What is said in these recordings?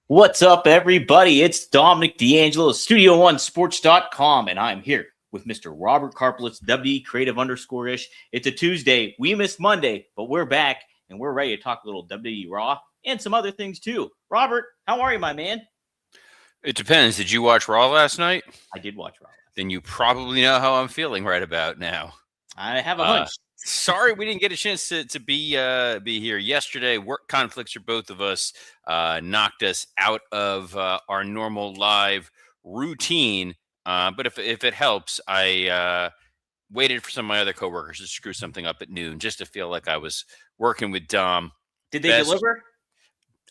What's up, everybody? It's Dominic D'Angelo, Studio1Sports.com, and I'm here with Mr. Robert Karplitz, WD Creative _ish. It's a Tuesday. We missed Monday, but we're back, and we're ready to talk a little WWE Raw and some other things, too. Robert, how are you, my man? It depends. Did you watch Raw last night? I did watch Raw. Then you probably know how I'm feeling right about now. I have a hunch. Sorry we didn't get a chance to be here yesterday. Work conflicts for both of us knocked us out of our normal live routine. But if it helps, I waited for some of my other coworkers to screw something up at noon just to feel like I was working with Dom. Did they deliver?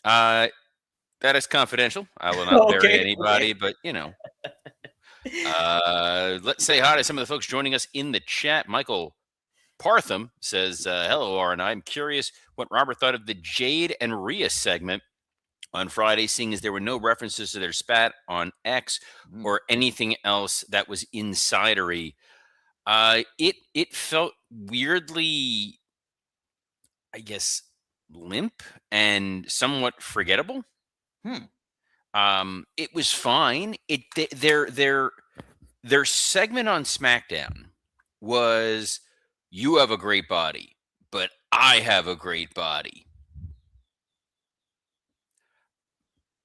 That is confidential. I will not bury anybody, but you know. Let's say hi to some of the folks joining us in the chat. Michael Partham says, hello, R&I. I'm curious what Robert thought of the Jade and Rhea segment on Friday, seeing as there were no references to their spat on X or anything else that was insidery. It felt weirdly, I guess, limp and somewhat forgettable. It was fine. Their segment on SmackDown was, you have a great body, but I have a great body.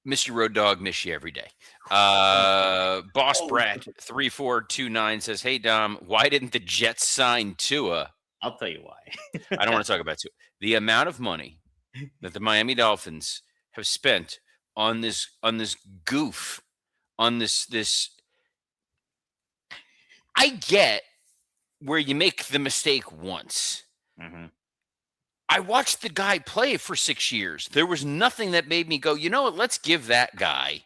Mr. Road Dog, miss you every day. Boss Brat 3429 says, hey Dom, why didn't the Jets sign Tua? I'll tell you why. I don't want to talk about Tua. The amount of money that the Miami Dolphins have spent on this goof, on this. I get where you make the mistake once. I watched the guy play for 6 years. There was nothing that made me go, you know what, let's give that guy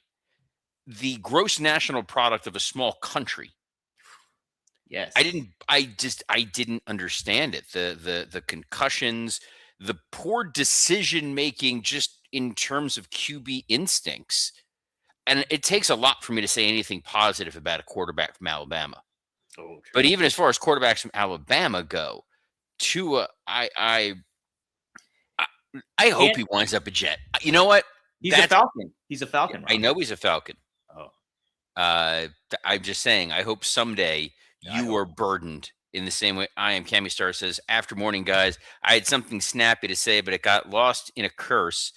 the gross national product of a small country. Yes. I didn't understand it. The concussions, the poor decision making just in terms of QB instincts. And it takes a lot for me to say anything positive about a quarterback from Alabama. But even as far as quarterbacks from Alabama go, Tua, I hope he winds up a Jet. You know what? He's a Falcon. He's a Falcon. Robert. I know he's a Falcon. Oh. I'm just saying, I hope someday you are burdened in the same way I am. Cammy Star says, after morning, guys, I had something snappy to say, but it got lost in a curse.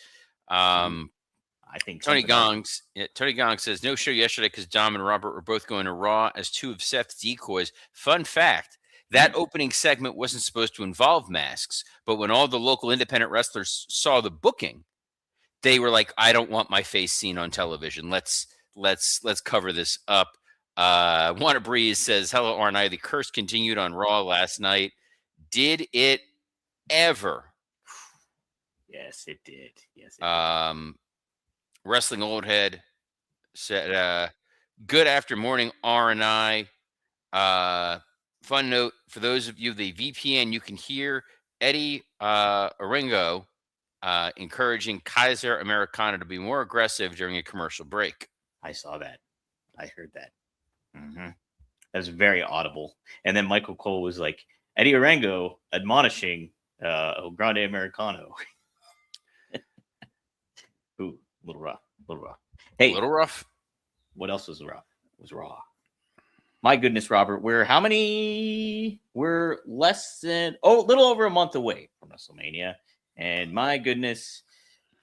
I think Tony Gong says, no show yesterday because Dom and Robert were both going to Raw as two of Seth's decoys. Fun fact, that opening segment wasn't supposed to involve masks, but when all the local independent wrestlers saw the booking, they were like, I don't want my face seen on television. Let's cover this up. Wanna Breeze says, hello, R&I. The curse continued on Raw last night. Did it ever? Yes, it did. Yes, it did. Wrestling Old Head said, good after morning, R&I. Fun note, for those of you, the VPN, you can hear Eddie Orengo encouraging Kaiser Americana to be more aggressive during a commercial break. I saw that. I heard that. That was very audible. And then Michael Cole was like, Eddie Orengo admonishing El Grande Americano. Ooh, a little rough. Hey, a little rough. What else was rough? It was Raw. My goodness, Robert, we're less than a little over a month away from WrestleMania, and my goodness,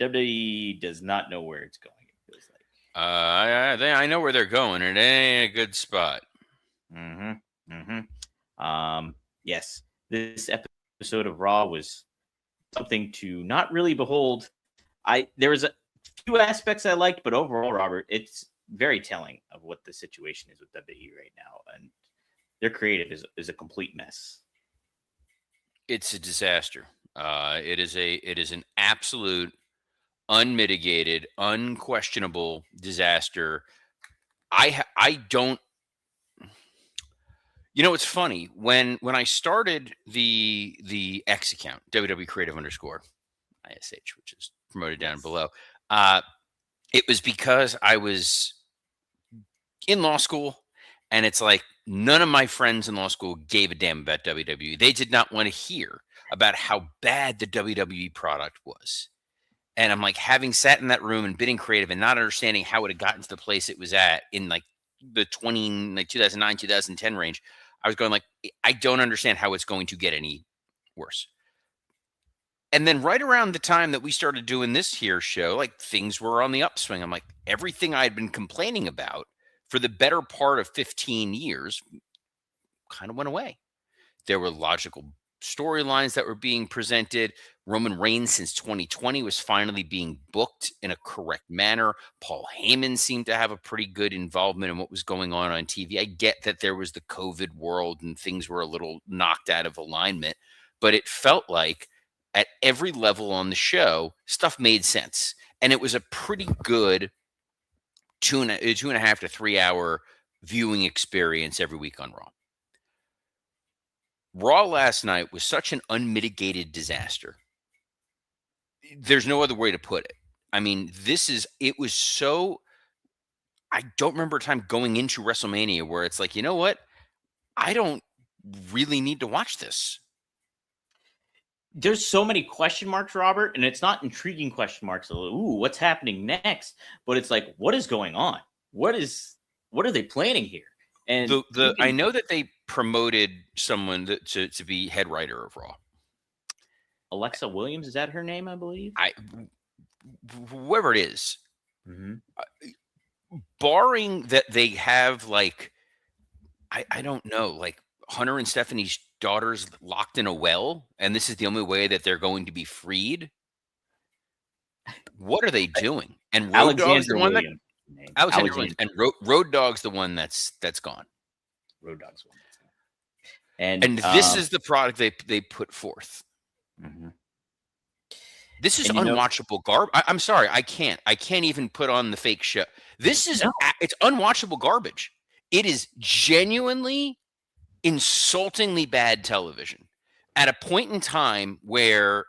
WWE does not know where it's going. It feels like. I know where they're going. It ain't a good spot. Yes, this episode of Raw was something to not really behold. There was a few aspects I liked, but overall, Robert, it's very telling of what the situation is with WWE right now, and their creative is a complete mess. It's a disaster. It is an absolute, unmitigated, unquestionable disaster. I don't. You know, it's funny when I started the X account, WWE Creative _ISH, which is promoted down below. It was because I was in law school, and it's like none of my friends in law school gave a damn about WWE. They did not want to hear about how bad the WWE product was. And I'm like, having sat in that room and been creative and not understanding how it had gotten to the place it was at in like the 2009, 2010 range, I was going like, I don't understand how it's going to get any worse. And then right around the time that we started doing this here show, like things were on the upswing. I'm like, everything I had been complaining about for the better part of 15 years kind of went away. There were logical storylines that were being presented. Roman Reigns since 2020 was finally being booked in a correct manner. Paul Heyman seemed to have a pretty good involvement in what was going on TV. I get that there was the COVID world and things were a little knocked out of alignment, but it felt like at every level on the show, stuff made sense. And it was a pretty good 2.5 to 3 hour viewing experience every week on Raw. Raw last night was such an unmitigated disaster. There's no other way to put it. I mean, it was so, I don't remember a time going into WrestleMania where it's like, you know what? I don't really need to watch this. There's so many question marks, Robert, and it's not intriguing question marks. Ooh, what's happening next? But it's like, what is going on? What are they planning here? And I know that they promoted someone to be head writer of Raw. Alexa Williams, is that her name? I believe. Whoever it is, barring that they have like, I don't know, like Hunter and Stephanie's daughters locked in a well, and this is the only way that they're going to be freed. What are they doing? And Road Dogg's the one Williams. Alexander Williams, and Road Dogg's the one that's gone. Road Dogg's one. And this is the product they put forth. This is unwatchable garbage. I'm sorry, I can't even put on the fake show. This is it's unwatchable garbage. It is genuinely insultingly bad television at a point in time where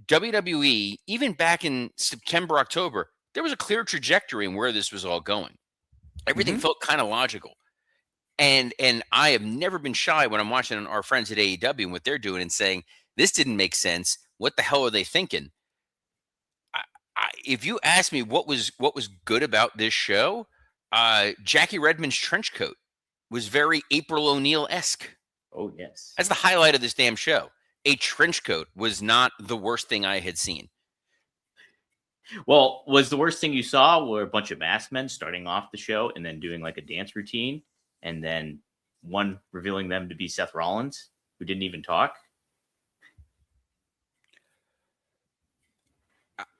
WWE, even back in September, October, there was a clear trajectory in where this was all going. Everything felt kind of logical. And I have never been shy when I'm watching our friends at AEW and what they're doing and saying, this didn't make sense. What the hell are they thinking? If you ask me what was good about this show, Jackie Redmond's trench coat was very April O'Neil-esque. Oh, yes. That's the highlight of this damn show. A trench coat was not the worst thing I had seen. Well, was the worst thing you saw were a bunch of masked men starting off the show and then doing like a dance routine, and then one revealing them to be Seth Rollins, who didn't even talk?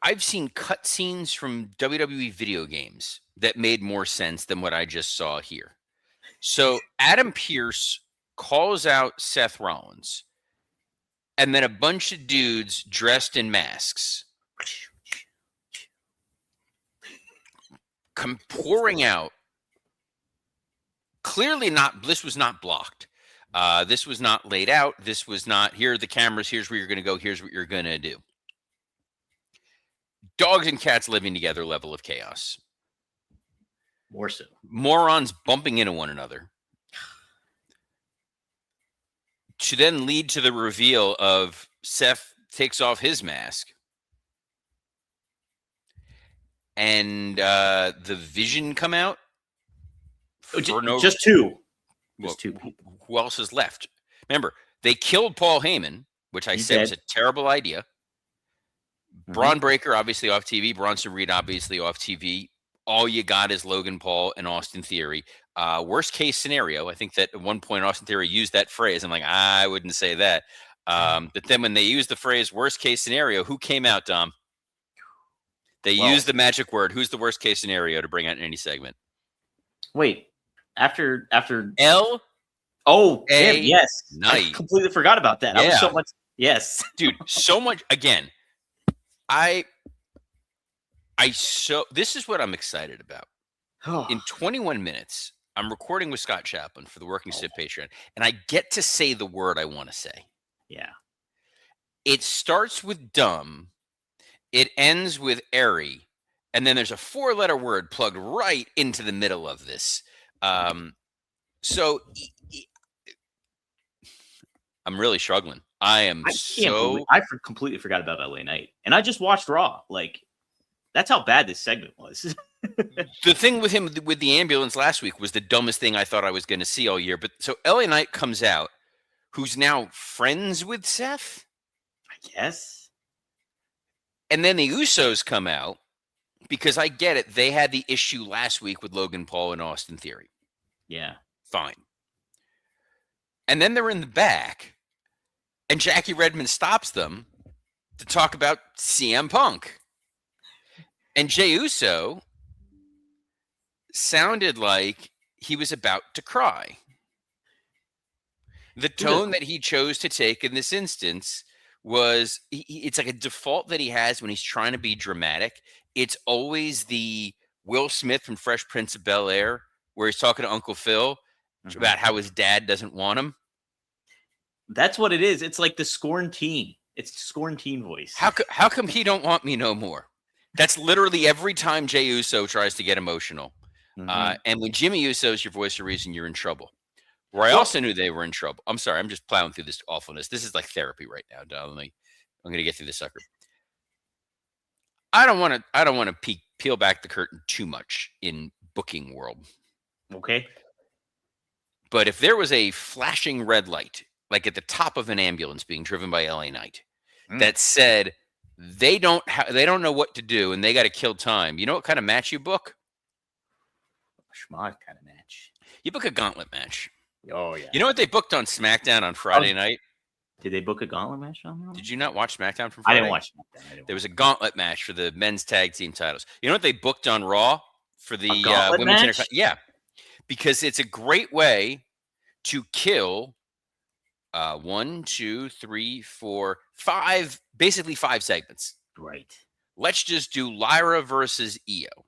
I've seen cutscenes from WWE video games that made more sense than what I just saw here. So Adam Pearce calls out Seth Rollins, and then a bunch of dudes dressed in masks come pouring out. Clearly not, this was not blocked. This was not laid out. This was not, here are the cameras, here's where you're going to go, here's what you're going to do. Dogs and cats living together level of chaos. More so. Morons bumping into one another. To then lead to the reveal of Seth takes off his mask. And the Vision come out. Just two. Just two people. Who else is left? Remember, they killed Paul Heyman, which I said was a terrible idea. Braun Breaker, obviously off TV. Bronson Reed, obviously off TV. All you got is Logan Paul and Austin Theory. Worst case scenario, I think that at one point Austin Theory used that phrase. I'm like, I wouldn't say that. But then when they used the phrase worst case scenario, who came out, Dom? They used the magic word. Who's the worst case scenario to bring out in any segment? Wait, after L. Oh, yes. Night. I completely forgot about that. Yeah. I was so much. Yes, dude. So much. Again, this is what I'm excited about. In 21 minutes, I'm recording with Scott Chaplin for the Working Stiff Patreon, and I get to say the word I want to say. Yeah. It starts with dumb. It ends with airy. And then there's a 4-letter word plugged right into the middle of this. So I'm really struggling. I am I can't believe so. completely forgot about LA Knight, and I just watched Raw. Like that's how bad this segment was. The thing with him with the ambulance last week was the dumbest thing I thought I was going to see all year. But so LA Knight comes out, who's now friends with Seth, I guess. and then the Usos come out because I get it. They had the issue last week with Logan Paul and Austin Theory. Yeah. Fine. And then they're in the back, and Jackie Redmond stops them to talk about CM Punk. And Jey Uso sounded like he was about to cry. The tone that he chose to take in this instance was it's like a default that he has when he's trying to be dramatic. It's always the Will Smith from Fresh Prince of Bel-Air where he's talking to Uncle Phil about how his dad doesn't want him. That's what it is. It's like the Scorn Teen. It's Scorn Teen voice. How come he don't want me no more? That's literally every time Jey Uso tries to get emotional. And when Jimmy Uso is your voice of reason, you're in trouble. Where I also knew they were in trouble. I'm sorry, I'm just plowing through this awfulness. This is like therapy right now, darling. I'm going to get through this sucker. I don't want to peel back the curtain too much in booking world. Okay. But if there was a flashing red light, like at the top of an ambulance being driven by LA Knight, that said they don't know what to do and they got to kill time. You know what kind of match you book? Schmod kind of match. You book a gauntlet match. Oh yeah. You know what they booked on SmackDown on Friday night? Did they book a gauntlet match on that? Did you not watch SmackDown from Friday? I didn't watch SmackDown. There was a gauntlet match for the men's tag team titles. You know what they booked on Raw for the women's match? Yeah, because it's a great way to kill 1, 2, 3, 4, 5, basically 5 segments. Right. Let's just do Lyra versus Io.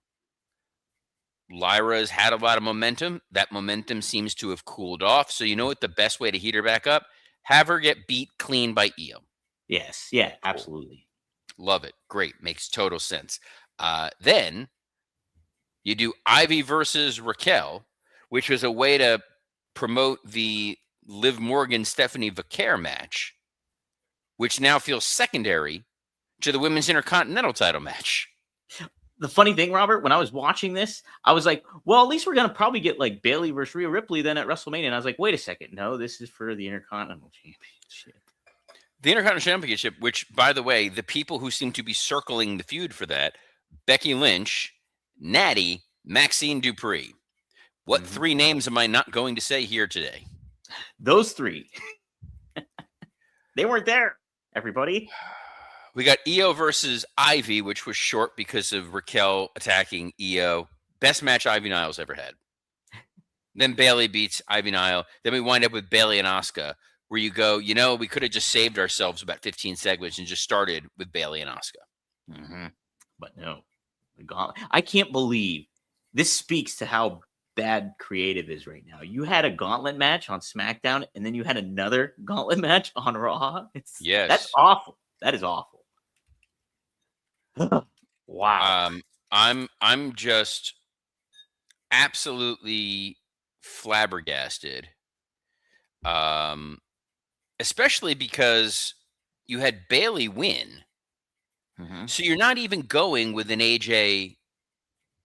Lyra's had a lot of momentum. That momentum seems to have cooled off. So you know what the best way to heat her back up? Have her get beat clean by Io. Yes. Yeah, absolutely. Love it. Great. Makes total sense. Then you do Ivy versus Raquel, which was a way to promote the Liv Morgan Stephanie Vaquer match, which now feels secondary to the women's intercontinental title match. The funny thing, Robert, when I was watching this, I was like, well, at least we're going to probably get like Bayley versus Rhea Ripley then at WrestleMania. And I was like, wait a second. No, this is for the Intercontinental Championship. The Intercontinental Championship, which, by the way, the people who seem to be circling the feud for that, Becky Lynch, Natty, Maxine Dupree. What 3 names am I not going to say here today? Those 3. They weren't there, everybody. We got Io versus Ivy, which was short because of Raquel attacking Io. Best match Ivy Niles ever had. Then Bayley beats Ivy Nile. Then we wind up with Bayley and Asuka, where you go, we could have just saved ourselves about 15 segments and just started with Bayley and Asuka. But no. I can't believe this speaks to how bad creative is right now. You had a gauntlet match on SmackDown, and then you had another gauntlet match on Raw. Yes. That's awful. That is awful. Wow. I'm just absolutely flabbergasted. Especially because you had Bayley win. So you're not even going with an AJ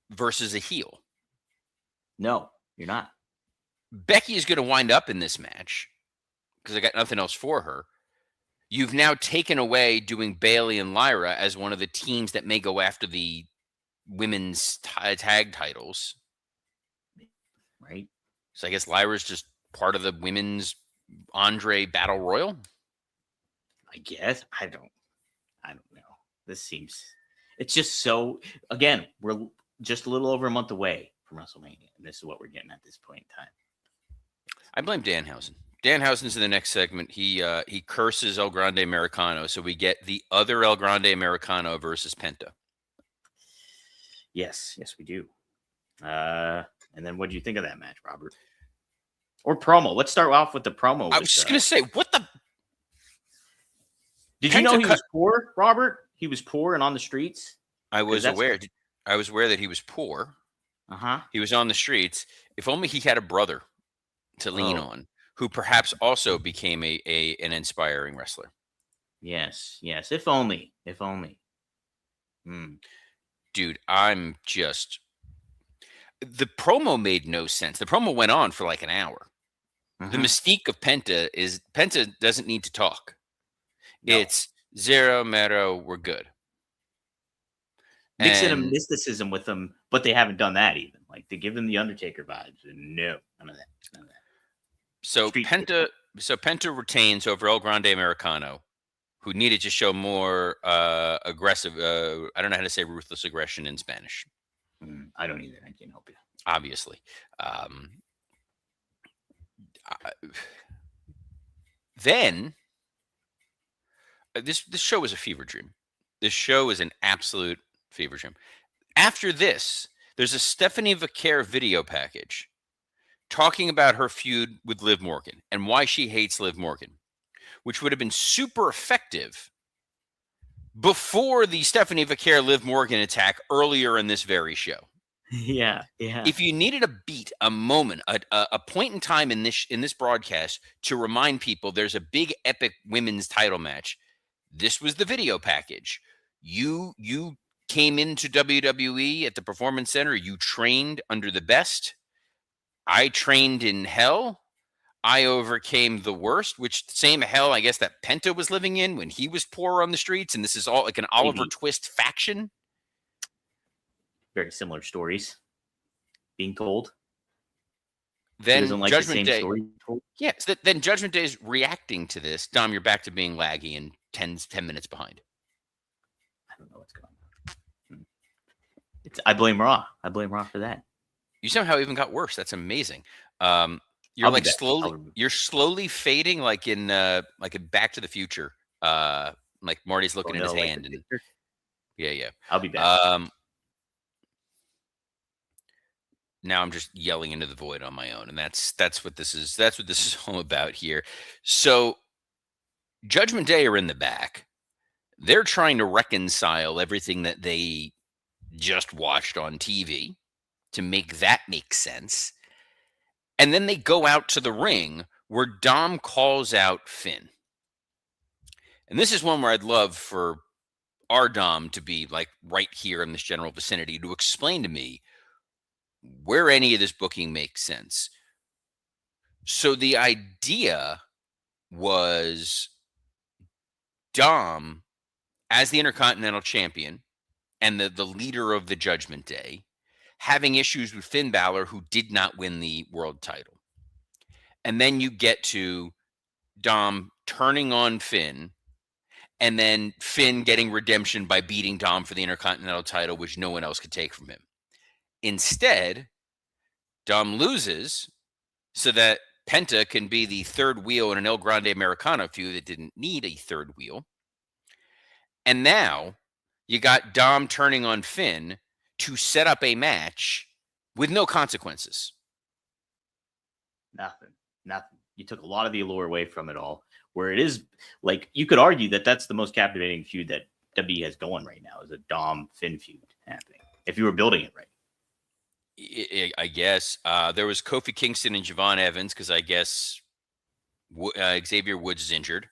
versus a heel. No, you're not. Becky is going to wind up in this match because I got nothing else for her. You've now taken away doing Bayley and Lyra as one of the teams that may go after the women's tag titles. Right. So I guess Lyra's just part of the women's Andre Battle Royal. I guess. I don't know. It's just so, again, we're just a little over a month away from WrestleMania. And this is what we're getting at this point in time. I blame Danhausen. Danhausen's in the next segment. He curses El Grande Americano, so we get the other El Grande Americano versus Penta. Yes, we do. And then what do you think of that match, Robert? Or promo? Let's start off with the promo. I was just going to say, what the? Did you know he was poor, Robert? He was poor and on the streets? I was aware. I was aware that he was poor. Uh-huh. He was on the streets. If only he had a brother to lean on who perhaps also became an inspiring wrestler. Yes. If only. Dude, the promo made no sense. The promo went on for like an hour. The mystique of Penta doesn't need to talk. No. It's zero, mero, we're good. Mixing a mysticism with them, but they haven't done that even. Like, they give them the Undertaker vibes. And no, none of that. So Penta retains over El Grande Americano, who needed to show more aggressive. I don't know how to say ruthless aggression in Spanish. I don't either. I can't help you. Obviously. Then this show is a fever dream. This show is an absolute fever dream. After this, there's a Stephanie Vaquer video package talking about her feud with Liv Morgan and why she hates Liv Morgan, which would have been super effective before the Stephanie Vaquer Liv Morgan attack earlier in this very show. Yeah. If you needed a beat, a moment, a point in time in this broadcast to remind people there's a big epic women's title match, this was the video package. You came into WWE at the Performance Center. You trained under the best. I trained in hell. I overcame the worst, which same hell, I guess, that Penta was living in when he was poor on the streets. And this is all like an Oliver Twist faction. Very similar stories being told. Then Judgment Day. Yeah, so then Judgment Day is reacting to this. Dom, you're back to being laggy and 10 minutes behind. I don't know what's going on. I blame Raw. I blame Raw for that. You somehow even got worse. That's amazing. You're like slowly fading, like in Back to the Future. Like Marty's looking at his hand. Yeah. I'll be back. Now I'm just yelling into the void on my own, and that's what this is. That's what this is all about here. So, Judgment Day are in the back. They're trying to reconcile everything that they just watched on TV to make that make sense. And then they go out to the ring where Dom calls out Finn. And this is one where I'd love for our Dom to be like right here in this general vicinity to explain to me where any of this booking makes sense. So the idea was Dom, as the Intercontinental Champion and the leader of the Judgment Day, having issues with Finn Balor, who did not win the world title. And then you get to Dom turning on Finn, and then Finn getting redemption by beating Dom for the Intercontinental title, which no one else could take from him. Instead, Dom loses so that Penta can be the third wheel in an El Grande Americano feud that didn't need a third wheel. And now you got Dom turning on Finn to set up a match with no consequences. Nothing. You took a lot of the allure away from it all. Where it is, like, you could argue that that's the most captivating feud that WWE has going right now, is a Dom Finn feud happening, if you were building it right. I guess there was Kofi Kingston and Javon Evans, because I guess Xavier Woods is injured,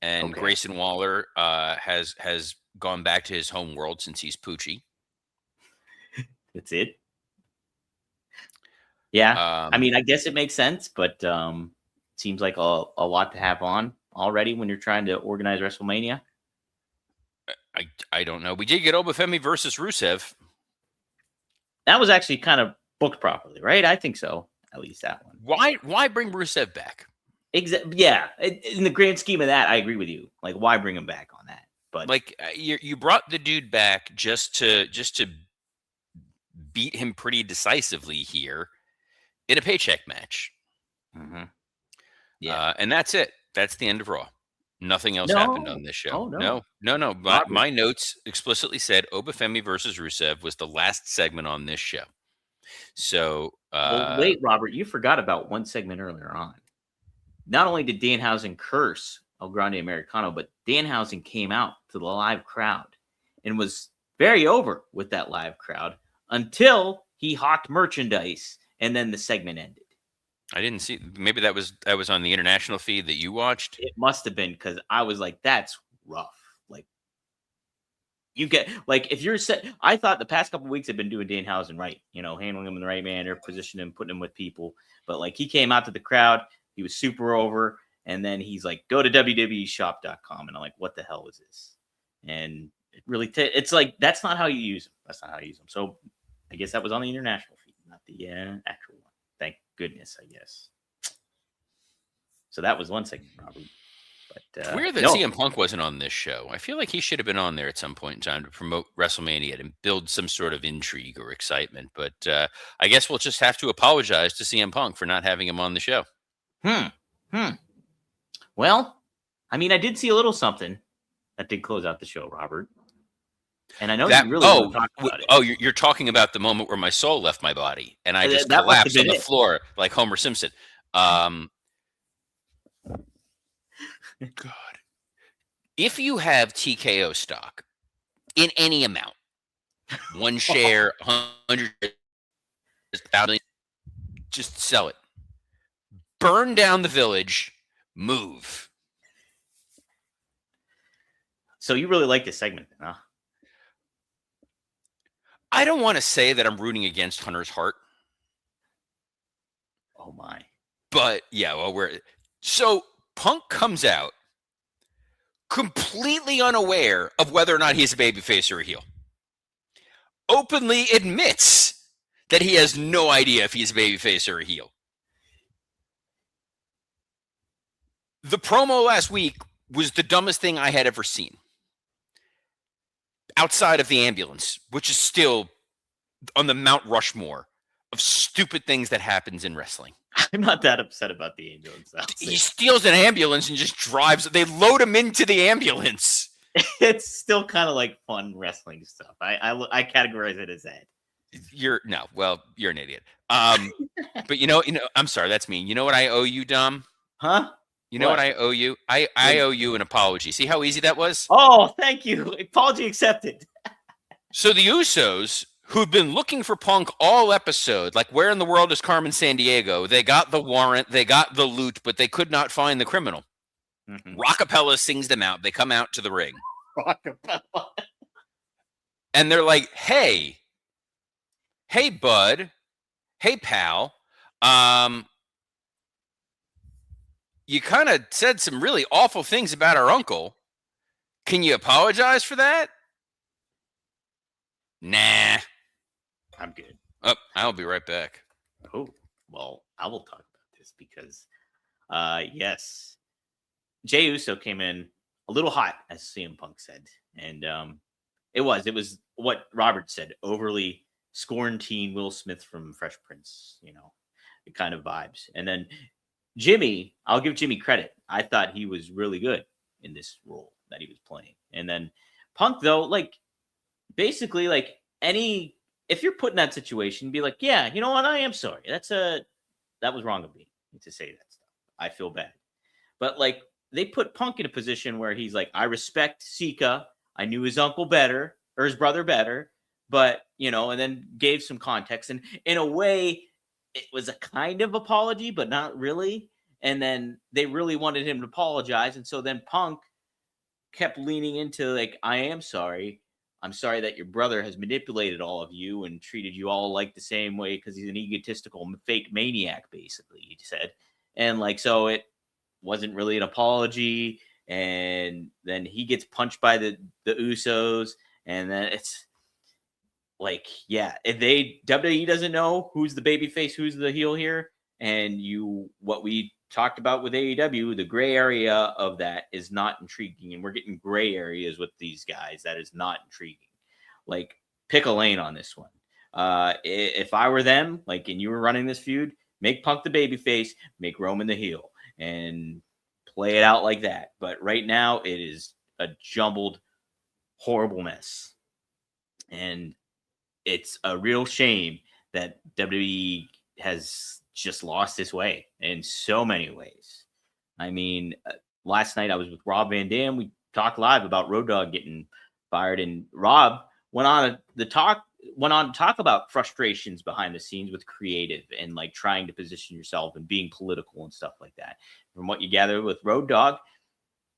and Grayson Waller has gone back to his home world since he's Poochie. That's it. Yeah, I mean, I guess it makes sense, but seems like a lot to have on already when you're trying to organize WrestleMania. I don't know. We did get Obafemi versus Rusev. That was actually kind of booked properly, right? I think so. At least that one. Why bring Rusev back? Yeah, in the grand scheme of that, I agree with you. Like, why bring him back on that? But like, you brought the dude back just to beat him pretty decisively here in a paycheck match. Mm-hmm. Yeah, and that's it. That's the end of Raw. Nothing else happened on this show. No. My notes explicitly said Obafemi versus Rusev was the last segment on this show. So wait, Robert, you forgot about one segment earlier on. Not only did Danhausen curse El Grande Americano, but Danhausen came out to the live crowd and was very over with that live crowd until he hawked merchandise, and then the segment ended. I didn't see. Maybe that was on the international feed that you watched. It must have been because I was like, that's rough. Like you get like if you're set. I thought the past couple weeks had been doing Danhausen right, handling him in the right manner, positioning him, putting him with people. But like he came out to the crowd, he was super over, and then he's like, go to www.shop.com, and I'm like, what the hell is this? And it really, it's like that's not how you use them. That's not how you use them. So I guess that was on the international feed, not the actual one. Thank goodness, I guess. So that was one segment, Robert. But It's weird that CM Punk wasn't on this show. I feel like he should have been on there at some point in time to promote WrestleMania and build some sort of intrigue or excitement. But I guess we'll just have to apologize to CM Punk for not having him on the show. Well, I mean, I did see a little something that did close out the show, Robert. And I know you really want to talk about it. Oh, you're talking about the moment where my soul left my body and I just collapsed on the floor like Homer Simpson. God. If you have TKO stock in any amount, one share, 100, 1,000, just sell it. Burn down the village, move. So you really like this segment, huh? I don't want to say that I'm rooting against Hunter's heart. Oh my. But yeah, well, so Punk comes out completely unaware of whether or not he's a babyface or a heel. Openly admits that he has no idea if he's a babyface or a heel. The promo last week was the dumbest thing I had ever seen. Outside of the ambulance, which is still on the Mount Rushmore of stupid things that happens in wrestling. I'm not that upset about the ambulance. He steals an ambulance and just drives. They load him into the ambulance. It's still kind of like fun wrestling stuff. I categorize it as that. You're an idiot. But you know, I'm sorry, that's mean. You know what I owe you, Dom? Huh? You know what I owe you? I owe you an apology. See how easy that was? Oh, thank you. Apology accepted. So the Usos, who've been looking for Punk all episode, like where in the world is Carmen Sandiego? They got the warrant, they got the loot, but they could not find the criminal. Mm-hmm. Rockapella sings them out. They come out to the ring. Rockapella. And they're like, hey, bud. Hey, pal. You kind of said some really awful things about our uncle. Can you apologize for that? Nah. I'm good. Oh, I'll be right back. Oh, well, I will talk about this because, yes, Jey Uso came in a little hot, as CM Punk said. And it was what Robert said, overly scorn-teen Will Smith from Fresh Prince, the kind of vibes. And then Jimmy, I'll give Jimmy credit. I thought he was really good in this role that he was playing. And then Punk, though, basically, if you're put in that situation, be like, yeah, you know what? I am sorry. That was wrong of me to say that stuff. I feel bad. But they put Punk in a position where he's like, I respect Sika. I knew his uncle better or his brother better, but and then gave some context. And in a way, it was a kind of apology, but not really. And then they really wanted him to apologize. And so then Punk kept leaning into I am sorry. I'm sorry that your brother has manipulated all of you and treated you all the same way because he's an egotistical fake maniac, basically, he said. And so it wasn't really an apology. And then he gets punched by the Usos. And then it's if WWE doesn't know who's the babyface, who's the heel here. And what we talked about with AEW, the gray area of that is not intriguing. And we're getting gray areas with these guys. That is not intriguing. Pick a lane on this one. If I were them, and you were running this feud, make Punk the babyface, make Roman the heel, and play it out like that. But right now, it is a jumbled, horrible mess. And it's a real shame that WWE has just lost its way in so many ways. I mean, last night I was with Rob Van Dam. We talked live about Road Dogg getting fired, and Rob went on the talk went on to talk about frustrations behind the scenes with creative and like trying to position yourself and being political and stuff like that. From what you gather with Road Dogg,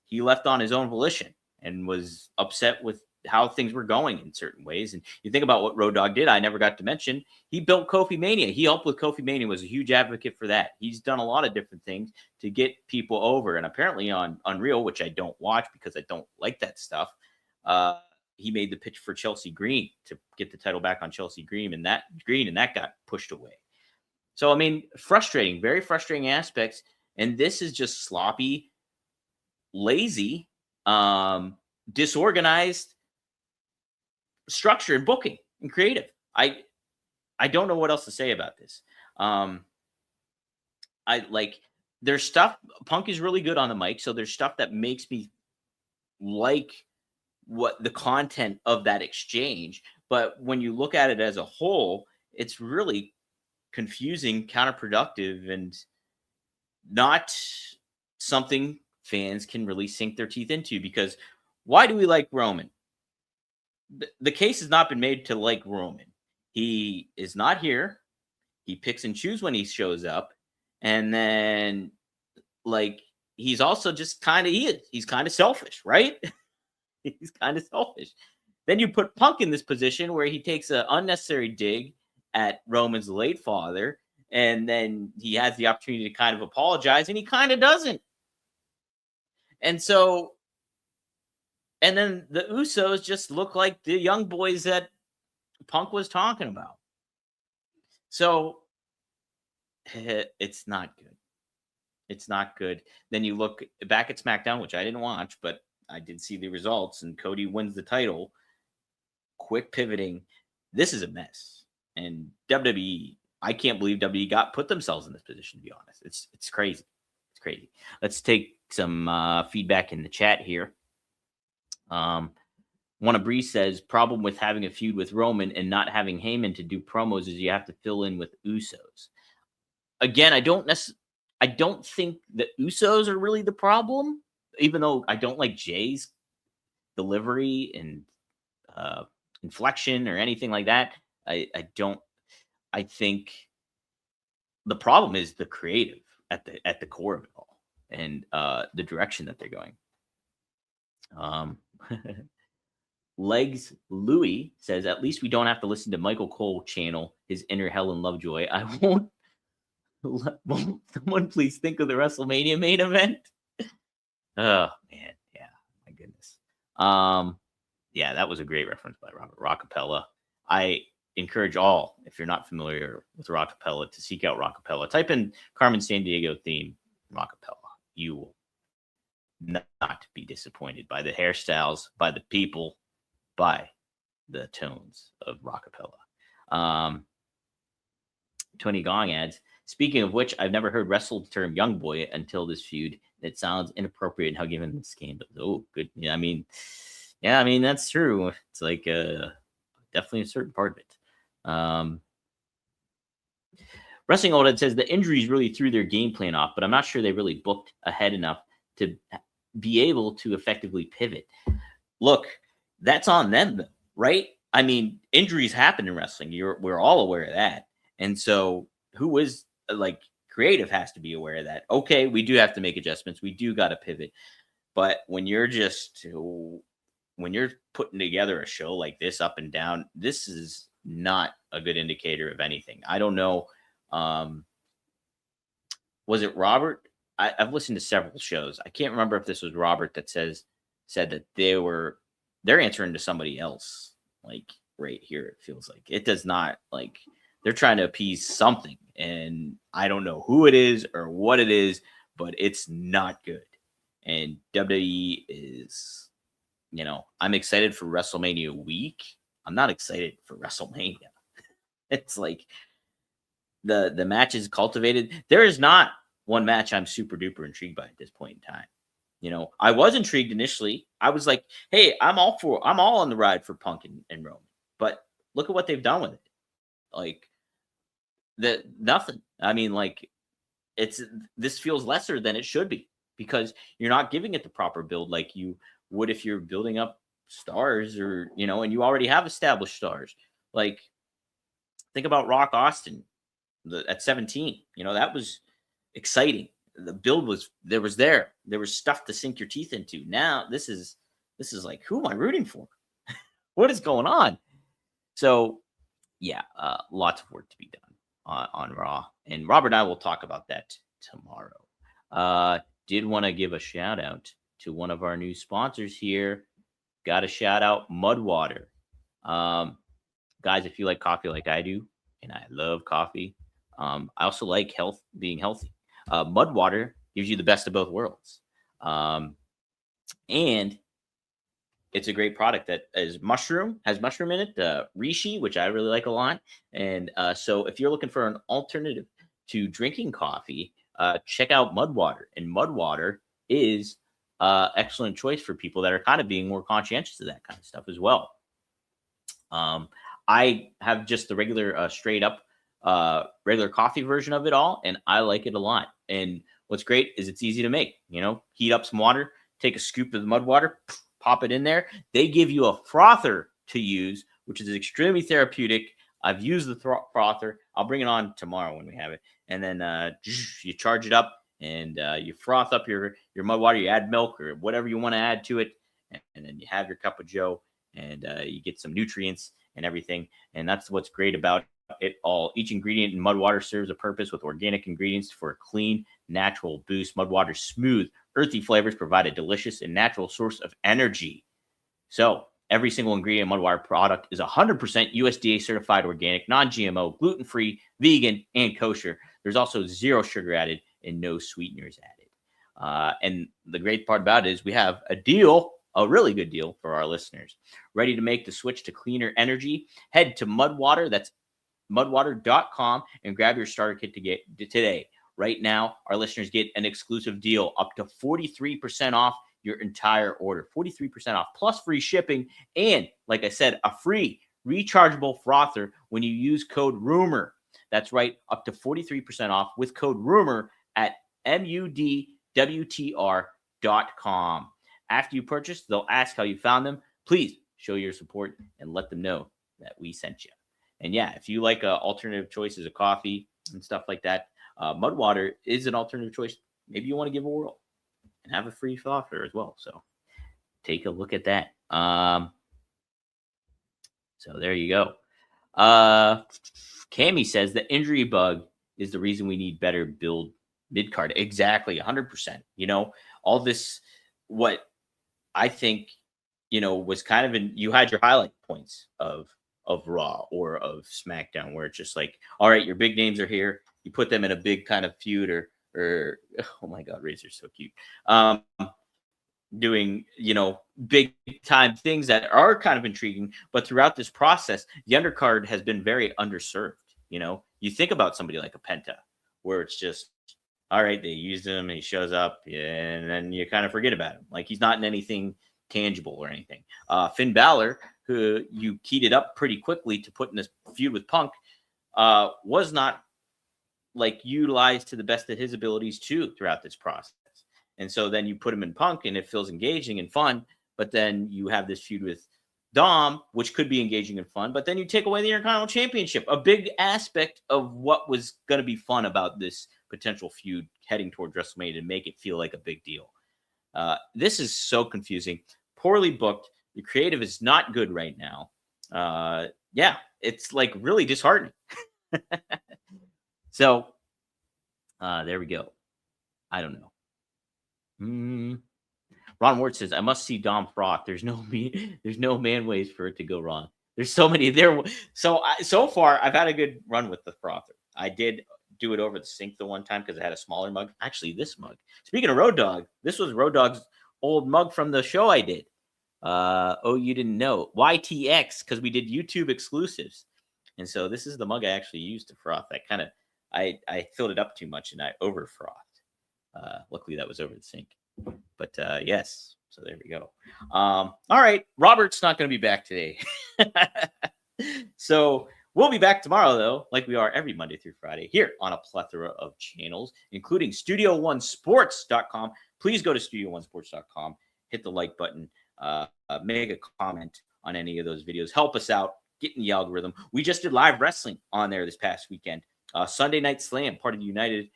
he left on his own volition and was upset with how things were going in certain ways. And you think about what Road Dogg did, I never got to mention, he built Kofi Mania. He helped with Kofi Mania, was a huge advocate for that. He's done a lot of different things to get people over. And apparently on Unreal, which I don't watch because I don't like that stuff, he made the pitch for Chelsea Green to get the title back on Chelsea Green, and that got pushed away. So, I mean, frustrating, very frustrating aspects. And this is just sloppy, lazy, disorganized structure and booking and creative. I don't know what else to say about this. There's stuff. Punk is really good on the mic, so there's stuff that makes me like what the content of that exchange. But when you look at it as a whole, it's really confusing, counterproductive, and not something fans can really sink their teeth into. Because why do we like Roman? The case has not been made to like Roman. He is not here. He picks and chooses when he shows up. And then, like, he's also just he's kind of selfish, right? He's kind of selfish. Then you put Punk in this position where he takes an unnecessary dig at Roman's late father, and then he has the opportunity to kind of apologize, and he kind of doesn't. And so, and then the Usos just look like the young boys that Punk was talking about. So it's not good. It's not good. Then you look back at SmackDown, which I didn't watch, but I did see the results, and Cody wins the title. Quick pivoting. This is a mess. And WWE, I can't believe WWE put themselves in this position, to be honest. It's crazy. It's crazy. Let's take some feedback in the chat here. One of Bree says, problem with having a feud with Roman and not having Heyman to do promos is you have to fill in with Usos. Again, I don't think the Usos are really the problem, even though I don't like Jay's delivery and inflection or anything like that. I think the problem is the creative at the core of it all, and the direction that they're going. Legs Louis says, at least we don't have to listen to Michael Cole channel his inner Helen Lovejoy. I won't. Won't someone please think of the WrestleMania main event? Oh man, yeah, my goodness. Yeah, that was a great reference by Robert Rockapella. I encourage all, if you're not familiar with Rockapella, to seek out Rockapella. Type in Carmen Sandiego theme Rockapella. You will not be disappointed by the hairstyles, by the people, by the tones of Rockapella. Tony Gong adds, speaking of which, I've never heard wrestled the term young boy until this feud. It sounds inappropriate in how given this game. Oh, good. Yeah, I mean, that's true. It's like definitely a certain part of it. Wrestling Old Head says the injuries really threw their game plan off, but I'm not sure they really booked ahead enough to be able to effectively pivot. Look, that's on them, though, right? I mean, injuries happen in wrestling. We're all aware of that. And so who is like creative has to be aware of that. Okay, we do have to make adjustments. We do got to pivot. But when you're putting together a show like this up and down, this is not a good indicator of anything. I don't know. Was it Robert? I've listened to several shows. I can't remember if this was Robert that said that they're answering to somebody else. Like right here, it feels like it does not, like they're trying to appease something, and I don't know who it is or what it is, but it's not good. And WWE is, I'm excited for WrestleMania week. I'm not excited for WrestleMania. It's like the match is cultivated. There is not one match I'm super duper intrigued by at this point in time. I was intrigued initially. I was like, hey, I'm all on the ride for Punk and Roman. But look at what they've done with it. Like nothing. I mean, like this feels lesser than it should be because you're not giving it the proper build like you would if you're building up stars or, and you already have established stars. Like, think about Rock Austin at 17. That was exciting. The build was there. There was stuff to sink your teeth into. Now this is like, who am I rooting for? What is going on? So yeah, lots of work to be done on Raw, and Robert and I will talk about that tomorrow. Did want to give a shout out to one of our new sponsors here. Got to shout out Mudwater. Guys, if you like coffee like I do, and I love coffee, I also like being healthy. Mudwater gives you the best of both worlds. And it's a great product that has mushroom in it, reishi, which I really like a lot. And so if you're looking for an alternative to drinking coffee, check out Mudwater. And Mudwater is excellent choice for people that are kind of being more conscientious of that kind of stuff as well. I have just the regular straight up regular coffee version of it all, and I like it a lot. And what's great is it's easy to make. Heat up some water, take a scoop of the Mudwater, pop it in there. They give you a frother to use, which is extremely therapeutic. I've used the frother. I'll bring it on tomorrow when we have it. And then you charge it up, and you froth up your Mudwater. You add milk or whatever you want to add to it, and then you have your cup of joe, and you get some nutrients and everything. And that's what's great about it all. Each ingredient in Mudwater serves a purpose with organic ingredients for a clean, natural boost. Mudwater's smooth, earthy flavors provide a delicious and natural source of energy. So every single ingredient in Mudwater product is 100% USDA certified organic, non-GMO, gluten-free, vegan, and kosher. There's also zero sugar added and no sweeteners added. And the great part about it is we have a really good deal for our listeners. Ready to make the switch to cleaner energy? Head to Mudwater. That's mudwater.com and grab your starter kit today. Right now, our listeners get an exclusive deal up to 43% off your entire order. 43% off plus free shipping. And like I said, a free rechargeable frother when you use code RUMOR. That's right, up to 43% off with code RUMOR at mudwtr.com. After you purchase, they'll ask how you found them. Please show your support and let them know that we sent you. And yeah, if you like alternative choices of coffee and stuff like that, Mudwater is an alternative choice. Maybe you want to give a whirl and have a free frother as well. So take a look at that. So there you go. Cammy says the injury bug is the reason we need better build mid-card. Exactly, 100%. All this, what I think, was kind of you had your highlight points of Raw or of SmackDown, where it's just like, all right, your big names are here. You put them in a big kind of feud or oh my God, Razor's so cute. Doing, big time things that are kind of intriguing, but throughout this process, the undercard has been very underserved. You think about somebody like a Penta, where it's just, all right, they used him and he shows up, and then you kind of forget about him. Like, he's not in anything tangible or anything. Finn Balor, who you keyed it up pretty quickly to put in this feud with Punk, was not utilized to the best of his abilities too throughout this process. And so then you put him in Punk and it feels engaging and fun, but then you have this feud with Dom, which could be engaging and fun, but then you take away the Intercontinental Championship, a big aspect of what was going to be fun about this potential feud heading toward WrestleMania to make it feel like a big deal. This is so confusing, poorly booked. The creative is not good right now. Yeah, it's really disheartening. So there we go. I don't know. Ron Ward says, I must see Dom Froth. There's no man ways for it to go wrong. There's so many there. So far, I've had a good run with the frother. I did do it over the sink the one time because I had a smaller mug. Actually, this mug. Speaking of Road Dogg, this was Road Dogg's old mug from the show I did. Oh, you didn't know. YTX, because we did YouTube exclusives. And so this is the mug I actually used to froth. I filled it up too much and I over frothed. Luckily, that was over the sink. But yes, so there we go. All right, Robert's not going to be back today. So we'll be back tomorrow, though, like we are every Monday through Friday here on a plethora of channels, including StudioOneSports.com. Please go to StudioOneSports.com, hit the like button, make a comment on any of those videos. Help us out. get in the algorithm. We just did live wrestling on there this past weekend. Sunday Night Slam, part of the United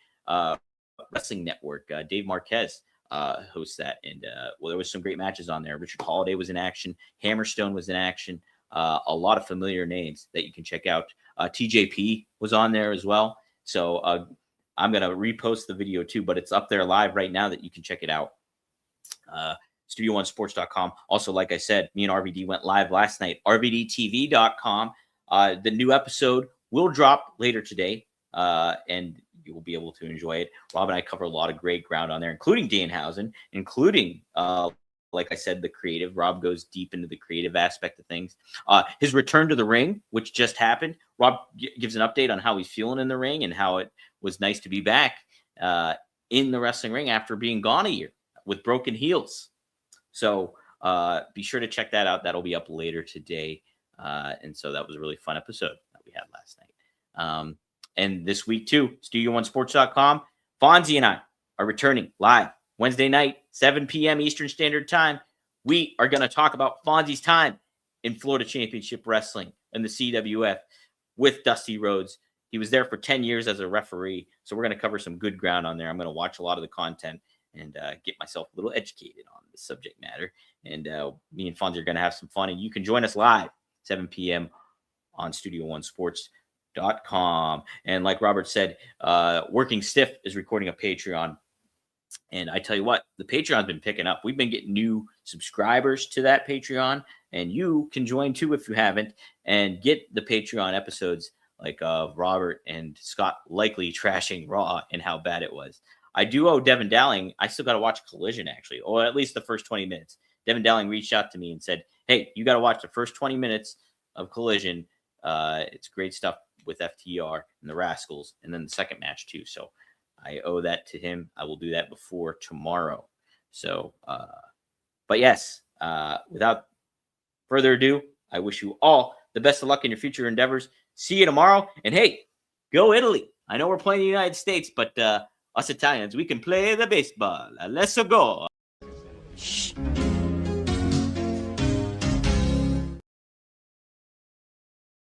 Wrestling Network. Dave Marquez hosts that. And well, there was some great matches on there. Richard Holiday was in action. Hammerstone was in action. A lot of familiar names that you can check out. TJP was on there as well. So I'm going to repost the video too, but it's up there live right now that you can check it out. Studio1sports.com. Also, like I said, me and RVD went live last night. RVDTV.com. The new episode will drop later today, and you will be able to enjoy it. Rob and I cover a lot of great ground on there, including Danhausen, including, like I said, the creative. Rob goes deep into the creative aspect of things. His return to the ring, which just happened. Rob gives an update on how he's feeling in the ring and how it was nice to be back in the wrestling ring after being gone a year with broken heels. So be sure to check that out. That'll be up later today. And so that was a really fun episode that we had last night. And this week too, Studio1sports.com. Fonzie and I are returning live Wednesday night, 7 p.m. Eastern Standard Time. We are going to talk about Fonzie's time in Florida Championship Wrestling and the CWF with Dusty Rhodes. He was there for 10 years as a referee. So we're going to cover some good ground on there. I'm going to watch a lot of the content and get myself a little educated on the subject matter. And me and Fonzie are going to have some fun. And you can join us live, 7 p.m. on Studio1sports.com. And like Robert said, Working Stiff is recording a Patreon. And I tell you what, the Patreon's been picking up. We've been getting new subscribers to that Patreon. And you can join too if you haven't. And get the Patreon episodes like Robert and Scott likely trashing Raw and how bad it was. I do owe Devin Dowling. I still got to watch Collision, actually, or at least the first 20 minutes. Devin Dowling reached out to me and said, hey, you got to watch the first 20 minutes of Collision. It's great stuff with FTR and the Rascals, and then the second match, too. So I owe that to him. I will do that before tomorrow. So, but yes, without further ado, I wish you all the best of luck in your future endeavors. See you tomorrow. And hey, go Italy. I know we're playing the United States, but us Italians, we can play the baseball. Let's go.